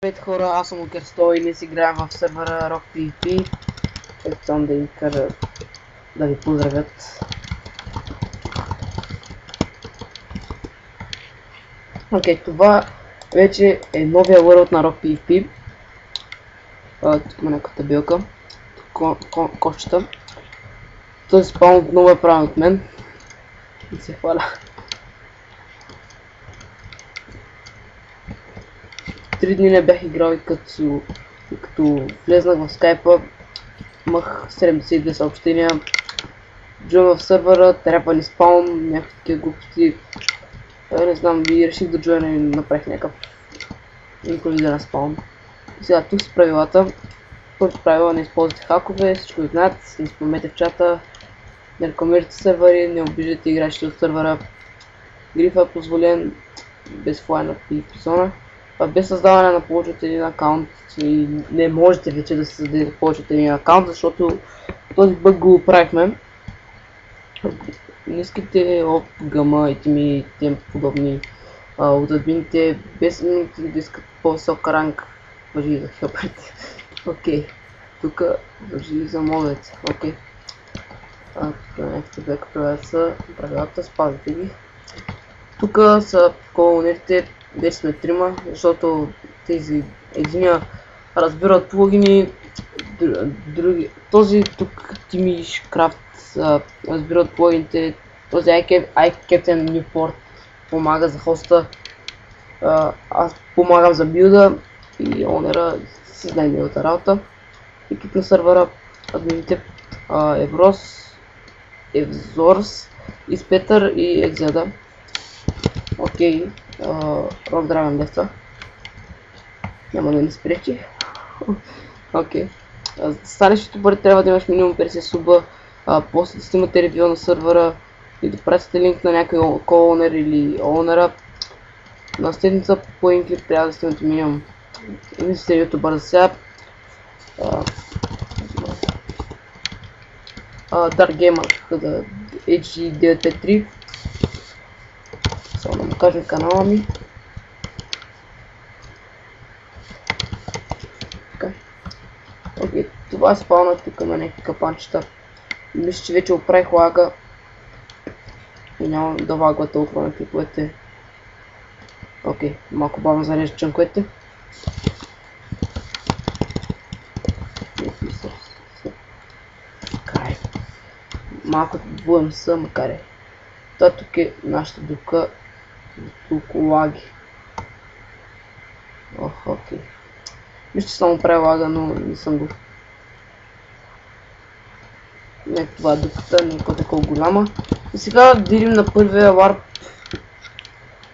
Здравейте хора, аз съм Окерсто и ние си играем в сервера Rock PvP. Искам да им кажа да ви поздравят. Окей, това вече е новия world на Rock PvP. Тук има някаква табелка. Кошчета. Този спаун отново е правен от мен. И се хваля. 3 дни не бях играл и като влезнах в скайпа, имах 72 съобщения. Джойн в сервера, трябва ни спаун, някакви такива глупости. Не знам, и реших да джойна и направих някакъв инклюзивен спаун. И сега тук са правилата. Първото правило: не използвате хакове, всичко знаят, не спомнете в чата, не рекламирате сервери, не обиждате играчите от сервера. Грифа е позволен без флайна и зона. Без създаване на повече от един акаунт и не можете вече да се създадете повече от един акаунт, защото този бъг го правихме. Не искате гъма и тем подобни от админите, без да искат по-висок ранг, въжи и за хелперите. Окей, тук въжи и за модовете. Окей. Тук някакви бека правилата, спазите ги. Тук са колонерите. Вече сме трима, защото тези единия разбират плагини, този тук Тимиш Крафт разбират плагините, този iCaptain Newport помага за хоста, аз помагам за билда и онера си знае неговата работа. Екип на сервера, админите Еврос, Евзорс, Изпетър и Екзеда. Окей. Рок Драган Леста. Няма да ни спречи. Окей. За станещите пари трябва да имаш минимум 50 суба. После да снимате ревю на сервера и да пратите линк на някой co-owner или owner. На седмица по един клип трябва да снимате минимум. Мислите ютубър за сега. Dark Gamer HG953. Само да му кажем канала ми. Окей, това е спауна, тук има някакви капанчета. Мисля, че вече оправих лага и няма да лагва толкова на клиповете. Окей, малко бавно зарежда чънковете. Малко двуем са, макар е. Това тук е нашата дупка. Тук лаги. Окей. Мисля, че само прави лага, но не съм го. Не, това е дупката, не е такова голяма. И сега да идем на първия варп,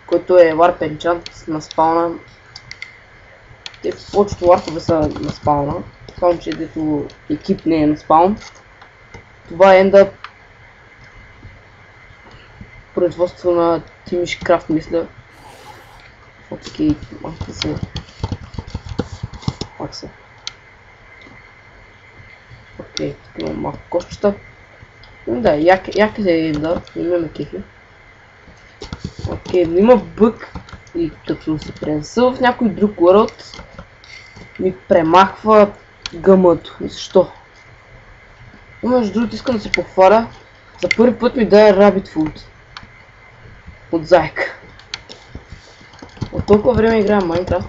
който е варп енчант на спауна. Повечето варпове са на спауна, само че дето екип не е на спаун. Това е енда производство на Тимиш Крафт, мисля. Окей, малко се. Пак се. Окей, тук има малко кошчета. Да, яки се е да, имаме кефи. Окей, но има бък и като се пренеса в някой друг world, ми премахва гъмъто. Защо? Но между другото искам да се похваля. За първи път ми даде Rabbit Food от зайка. От толкова време играя Майнкрафт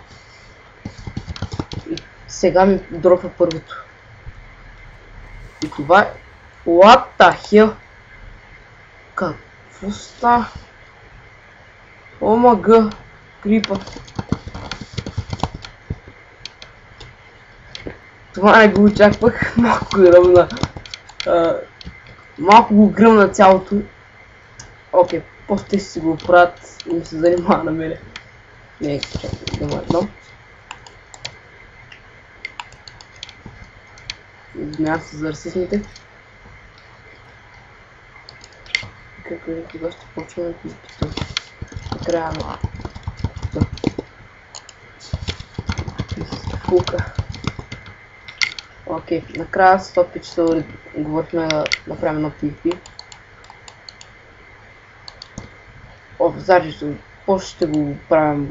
и сега ми дропва първото. И това е... What the hell? Какво ста? Омага! Крипа! Това не го очаквах. Малко гръмна. Малко го гръмна цялото. Окей, после си го правят и ми се занимава на мене. Не, чакай, да му едно. Извинявам се за расизмите. Кога ще почваме да изпитам? Накрая на... Фука. Окей, накрая с това часа говорихме да направим едно PvP. В задържето, после ще го правим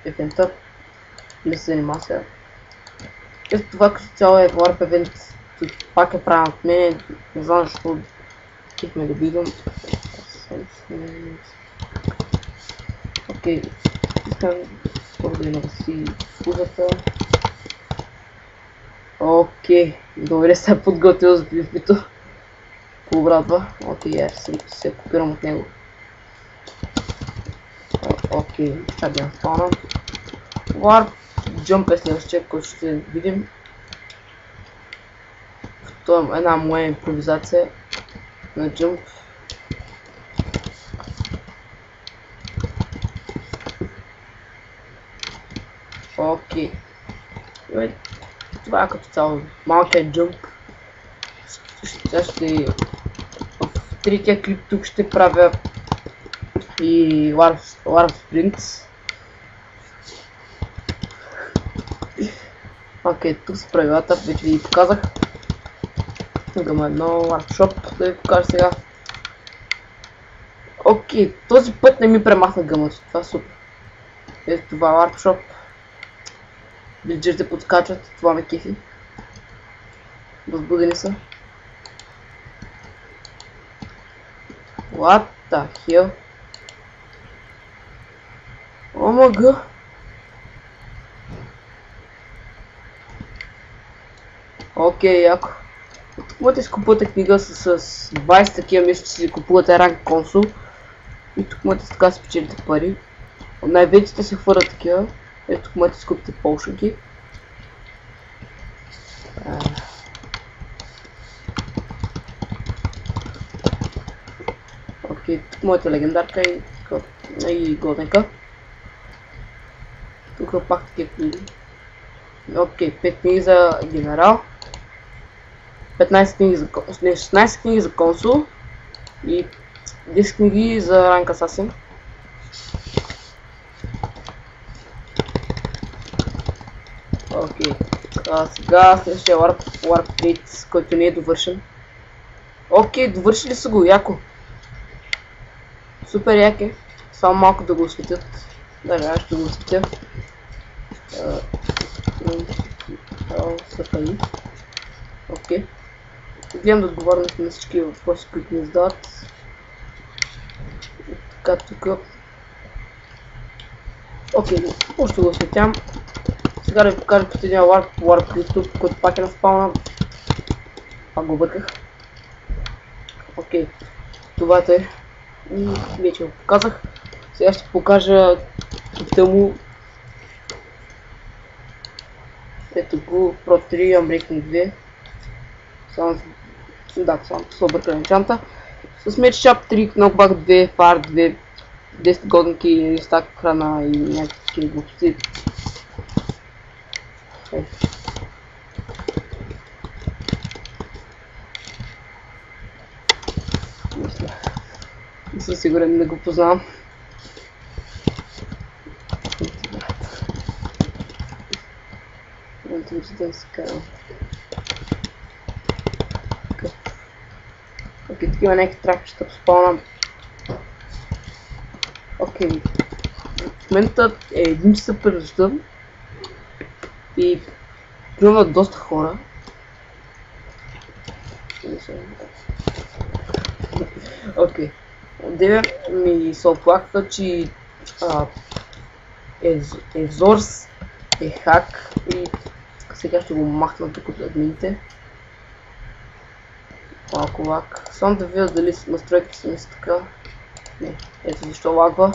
евента. не се занимава сега. Ето това като цяло е Warp Event, пак е правен от мен, не знам защо бихме да видим. Окей, искам скоро да нагаси фузата. Окей, добре се е подготвил за PvP-то. Пообрадва. Окей, се копирам от него. Окей, сега бях спавна. Warp Jump е следващия, който ще видим. Това е една моя импровизация на Jump. Окей. Това е като цяло малкият Jump. Сега ще... В третия клип тук ще правя и Warp Sprints. Окей, тук са правилата, вече ви показах. Имаме едно Warpshop, да ви покажа сега. Окей, този път не ми премахна гъмата, това е супер. Ето това е Warpshop. Вилджерите подскачат, това ме кефи. Възбудени са. What the hell? Омага! Окей, яко. Тук можете да си купувате книга с 20 такива, мисля, че си купувате ранг консул. И тук можете така да спечелите пари. Най-вече се хвърля такива. Ето тук можете да си купите полшинки. Окей, тук моята легендарка и годненка. Тук пак такива книги. Окей, 5 книги за генерал. 15 книги за консул, 16 книги за консул и 10 книги за ранг асасин. Окей, сега следващия Warp Gate, който не е довършен. Окей, довършили са го, яко. Супер яке, само малко да го осветят. Даже аз ще го осветя. Окей. Гледам да отговоря на всички въпроси, които ми задават. Така, тук. Окей, още го осветям. Сега да ви покажа последния Warp YouTube, който пак е на спална. Пак го бърках. Окей, това е. И вече го показах. Сега ще покажа тъму. Ето го, Pro 3, Unbreaking 2. Само с объркане чанта. С меч чап 3, knockback 2, фар 2, 10 годинки, стак храна и някакви глупости. Не съм сигурен да го познавам. Окей, тук има някакви трапчета по спална. Окей, в момента е 1 часа през нощта и има доста хора. Окей, деве ми се оплаква, че Езорс е хак и сега ще го махна тук от админите. Малко лак. Само да видя дали настройките са ми са така. Не, ето защо лагва.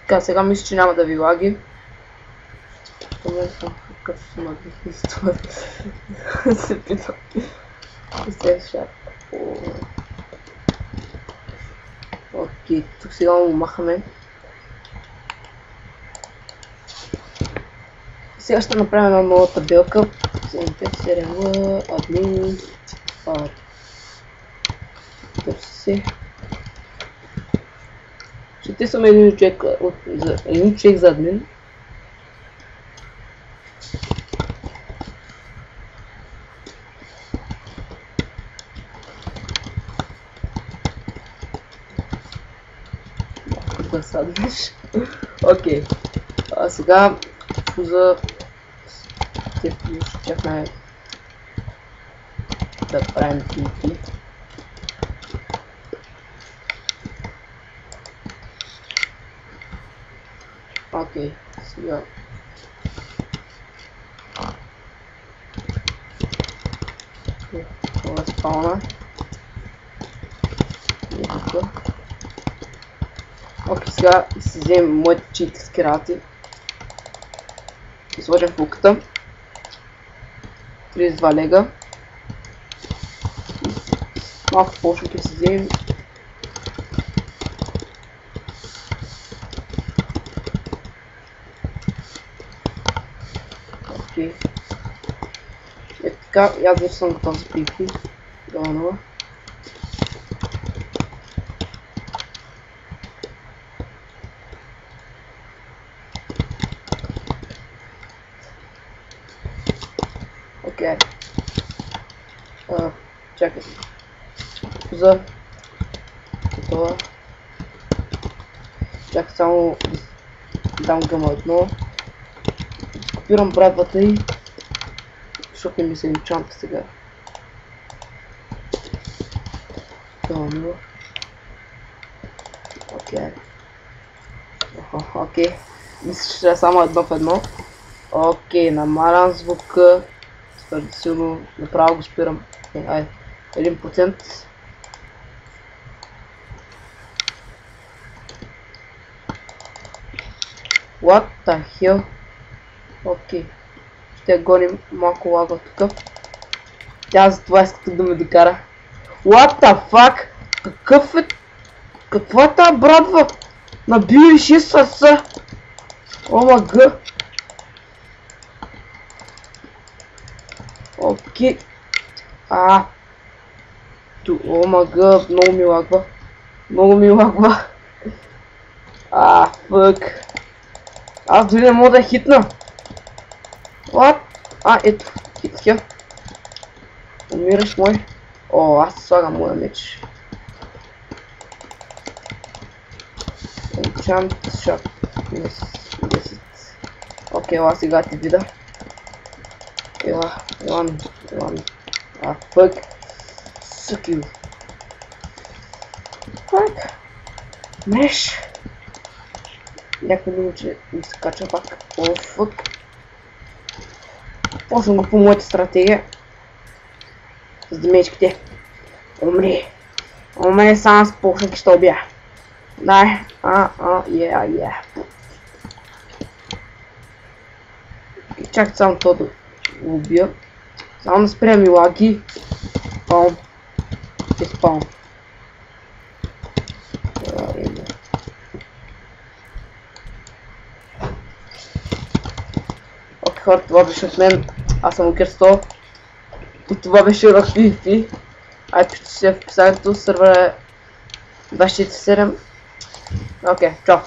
Така, сега мисля, че няма да ви лаги. В момента съм като си магнитни с това. Се питам. Окей, тук сега му махаме. Сега ще направим една нова табелка. CMP, админ, търси. Ще тисваме един човек за админ. Да садиш. Окей. Сега всичко за... Щяхме да правим PvP. Окей, сега... Това е спауна. Окей, сега си вземем моите читерски работи. И сложим в луката. 32 лега. Малко по-шуки си вземем. Окей. Ето така, и аз вече съм готов за PvP. Долу. Окей. Чакай. За това. Чакай само да дам гъма едно. Копирам брадвата и защото не ми се енчанта сега. Долу. Окей. Окей. Мисля, че трябва само едно в едно. Окей, намалям звука. Твърде силно, направо го спирам. Айде, 1%. What the hell? Окей. Ще гоним малко лага тук. Тя затова иска да ме докара. What the fuck? Какъв е... Каква е тази брадва? Наби ли 6 сърца? Омага. Окей. Омага, много ми лагва. Много ми лагва. Фък. Аз дори не мога да хитна. What? Ето. Хитнах я. Умираш мой. Аз слагам моя меч. Enchant shop. 10. Окей, ела сега ти вида. Ела ми. Фък. Съкил. Фък. Меш. Някой думал, че ми се кача пак. Фък. Почвам го по моята стратегия. С демечките. Умри. Умри само с полшъки ще убия. Дай. И чакай само то да го убия. Само да спря ми лаги. Спаун. Спаун. Окей, хора, това беше от мен. Аз съм Окерсто. И това беше урок PvP. Айде, пишете се в описанието. Сървър е 247. Окей, чао.